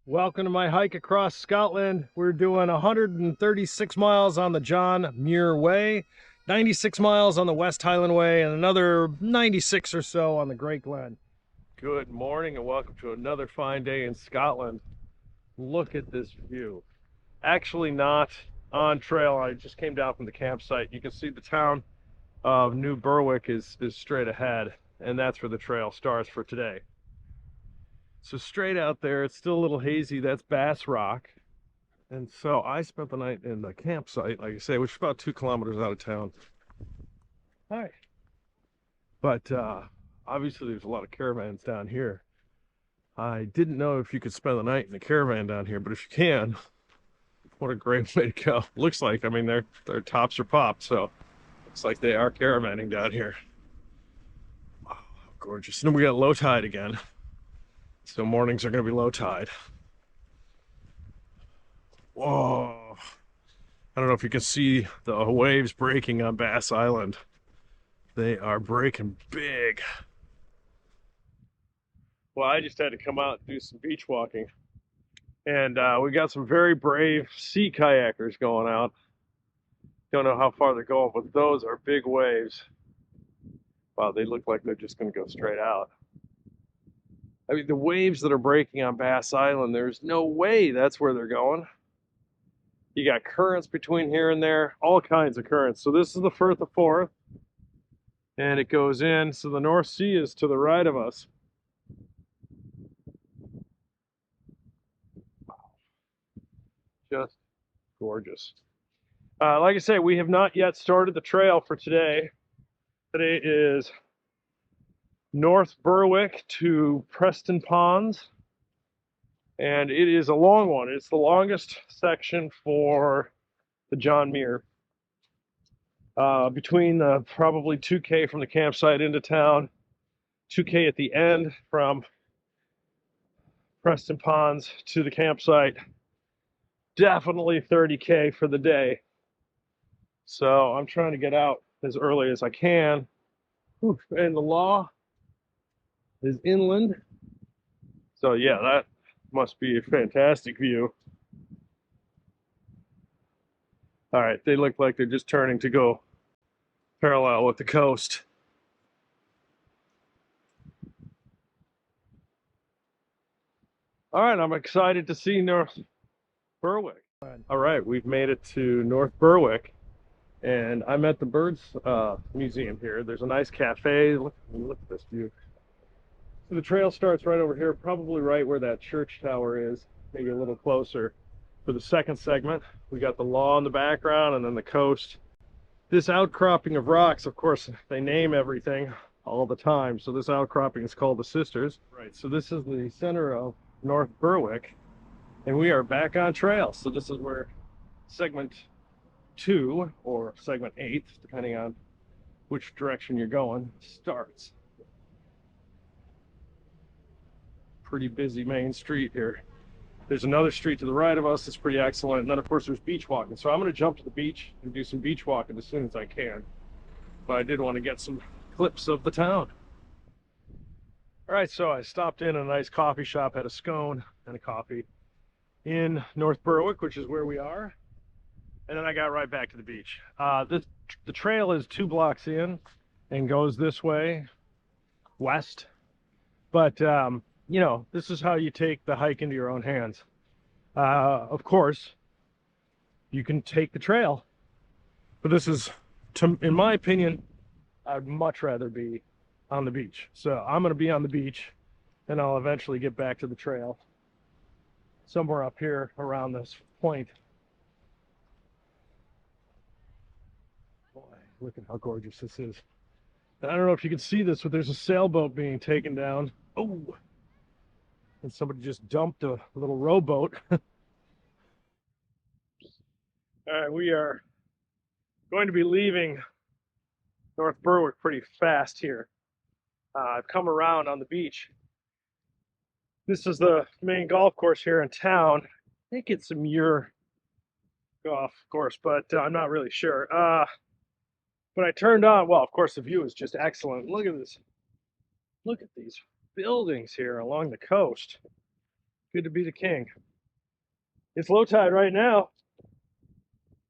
Welcome to my hike across Scotland. We're doing 136 miles on the John Muir Way, 96 miles on the West Highland Way, and another 96 or so on the Great Glen. Good morning and welcome to another fine day in Scotland. Look at this view. Actually not on trail. I just came down from the campsite. You can see the town of New Berwick is straight ahead, and that's where the trail starts for today. So straight out there, it's still a little hazy. That's Bass Rock. And so I spent the night in the campsite, like I say, which is about 2 kilometers out of town. Hi. But obviously there's a lot of caravans down here. I didn't know if you could spend the night in a caravan down here, but if you can, what a great way to go. Looks like, I mean, their tops are popped, so looks like they are caravanning down here. Wow, how gorgeous. And then we got low tide again. So mornings are going to be low tide. Whoa. I don't know if you can see the waves breaking on Bass Island. They are breaking big. Well, I just had to come out and do some beach walking. And we got some very brave sea kayakers going out. Don't know how far they're going, but those are big waves. Wow, they look like they're just going to go straight out. I mean, the waves that are breaking on Bass Island, there's no way that's where they're going. You got currents between here and there, all kinds of currents. So this is the Firth of Forth, and it goes in. So the North Sea is to the right of us. Wow. Just gorgeous. Like I say, we have not yet started the trail for today. Today is North Berwick to Prestonpans, and it is a long one. It's the longest section for the John Muir. Between the probably 2K from the campsite into town, 2K at the end from Prestonpans to the campsite, definitely 30K for the day. So I'm trying to get out as early as I can. Ooh, and the law is inland. So yeah, that must be a fantastic view. All right, they look like they're just turning to go parallel with the coast. All right, I'm excited to see North Berwick. All right, we've made it to North Berwick, and I'm at the Birds Museum here. There's a nice cafe. Look at this view. So the trail starts right over here, probably right where that church tower is, maybe a little closer. For the second segment, we got the law in the background and then the coast. This outcropping of rocks, of course, they name everything all the time. So this outcropping is called the Sisters. Right, so this is the center of North Berwick, and we are back on trail. So this is where segment 2 or segment 8, depending on which direction you're going, starts. Pretty busy main street here. There's another street to the right of us that's pretty excellent, and then of course there's beach walking. So I'm going to jump to the beach and do some beach walking as soon as I can, but I did want to get some clips of the town. All right, so I stopped in a nice coffee shop, had a scone and a coffee in North Berwick, which is where we are, and then I got right back to the beach. The trail is 2 blocks in and goes this way west, but you know, this is how you take the hike into your own hands. Of course, you can take the trail, but this is, in my opinion, I'd much rather be on the beach. So I'm going to be on the beach, and I'll eventually get back to the trail somewhere up here around this point. Boy, look at how gorgeous this is. And I don't know if you can see this, but there's a sailboat being taken down. Oh! And somebody just dumped a little rowboat. All right, we are going to be leaving North Berwick pretty fast here. I've come around on the beach. This is the main golf course here in town. I think it's a Muir golf course, but I'm not really sure. But I turned on, well, of course, the view is just excellent. Look at this. Look at these buildings here along the coast. Good to be the king. It's low tide right now,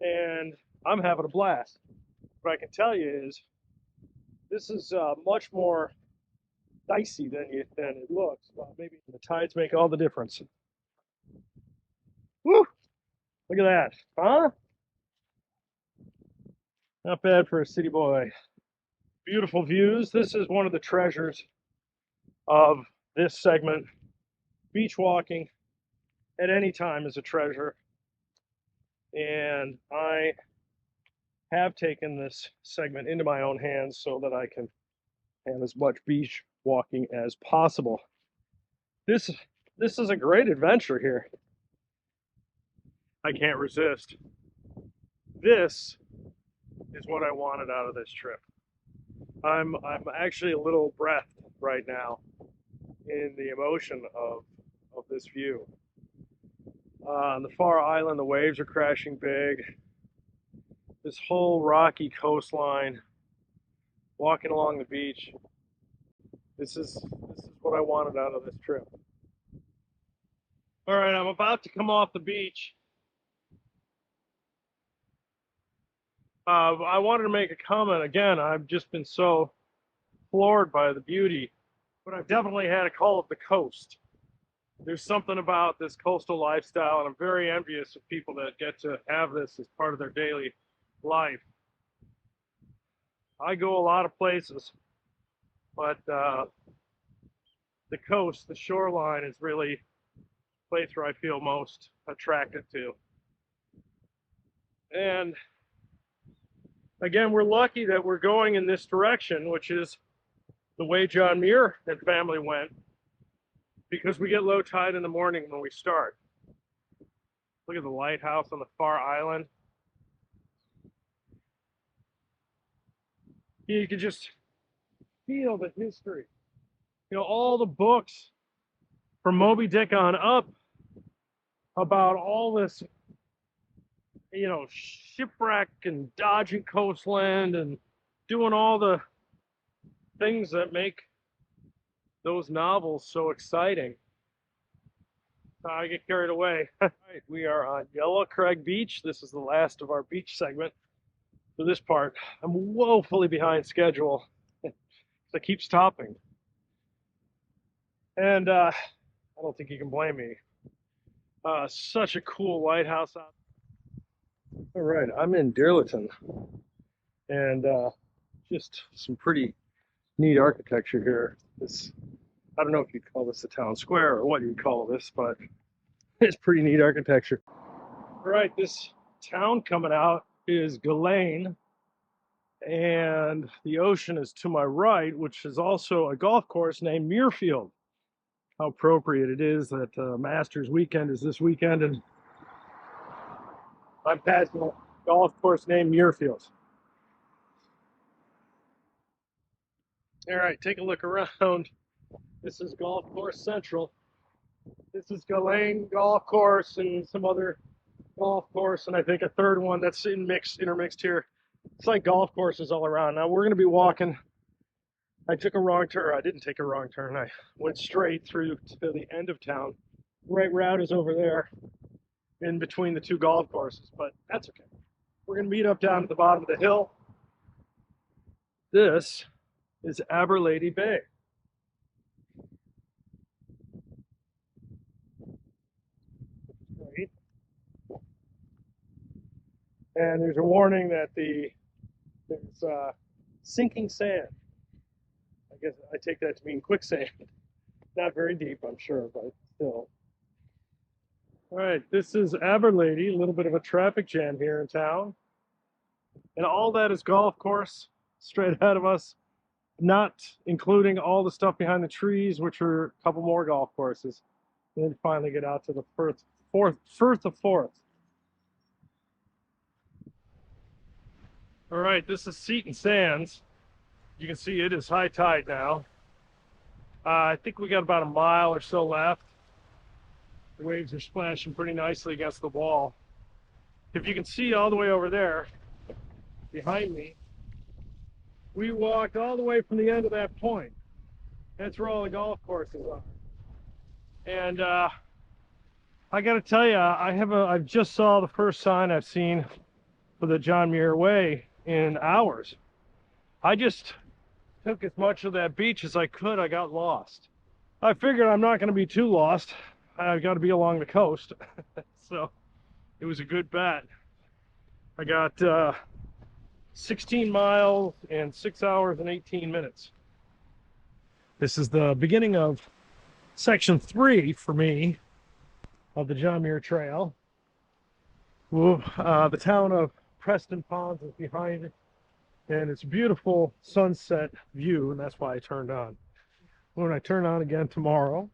and I'm having a blast. What I can tell you is this is much more dicey than it looks. Well, maybe the tides make all the difference. Woo! Look at that, huh? Not bad for a city boy. Beautiful views. This is one of the treasures of this segment. Beach walking at any time is a treasure. And I have taken this segment into my own hands so that I can have as much beach walking as possible. This is a great adventure here. I can't resist. This is what I wanted out of this trip. I'm actually a little breathed right now in the emotion of this view. On the far island, the waves are crashing big. This whole rocky coastline, walking along the beach. This is what I wanted out of this trip. All right, I'm about to come off the beach. I wanted to make a comment again. I've just been so floored by the beauty, but I've definitely had a call of the coast. There's something about this coastal lifestyle, and I'm very envious of people that get to have this as part of their daily life. I go a lot of places, but the coast, the shoreline is really the place where I feel most attracted to. And again, we're lucky that we're going in this direction, which is the way John Muir and family went, because we get low tide in the morning when we start. Look at the lighthouse on the far island. You can just feel the history. You know, all the books from Moby Dick on up about all this, you know, shipwreck and dodging coastland and doing all the things that make those novels so exciting. I get carried away. Right, we are on Yellowcraig Beach. This is the last of our beach segment for this part. I'm woefully behind schedule. I keep stopping. And I don't think you can blame me. Such a cool lighthouse out. All right, I'm in Dirleton. And just some pretty neat architecture here. I don't know if you'd call this a town square or what you'd call this, but it's pretty neat architecture. All right, this town coming out is Gullane, and the ocean is to my right, which is also a golf course named Muirfield. How appropriate it is that Masters weekend is this weekend, and I'm passing a golf course named Muirfield. All right, take a look around. This is Golf Course Central. This is Gullane Golf Course and some other golf course, and I think a third one that's intermixed here. It's like golf courses all around. Now we're going to be walking. I took a wrong turn. I didn't take a wrong turn. I went straight through to the end of town. The right route is over there in between the two golf courses, but that's okay. We're going to meet up down at the bottom of the hill. This is Aberlady Bay. Great. And there's a warning that there's sinking sand. I guess I take that to mean quicksand. Not very deep, I'm sure, but still. All right, this is Aberlady, a little bit of a traffic jam here in town. And all that is golf course straight ahead of us, not including all the stuff behind the trees, which are a couple more golf courses. And then finally get out to the Firth of Forth. All right, this is Seton Sands. You can see it is high tide now. I think we got about a mile or so left. The waves are splashing pretty nicely against the wall. If you can see all the way over there, behind me, we walked all the way from the end of that point. That's where all the golf courses are. And I gotta tell you, I just saw the first sign I've seen for the John Muir Way in hours. I just took as much of that beach as I could. I got lost. I figured I'm not going to be too lost. I've got to be along the coast. So it was a good bet. I got 16 miles and 6 hours and 18 minutes. This is the beginning of section 3 for me of the John Muir Trail. The town of Prestonpans is behind it, and it's a beautiful sunset view, and that's why I turned on. When I turn on again tomorrow,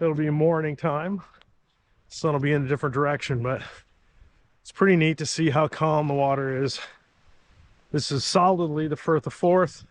it'll be morning time. The sun will be in a different direction, but it's pretty neat to see how calm the water is. This is solidly the Firth of Forth.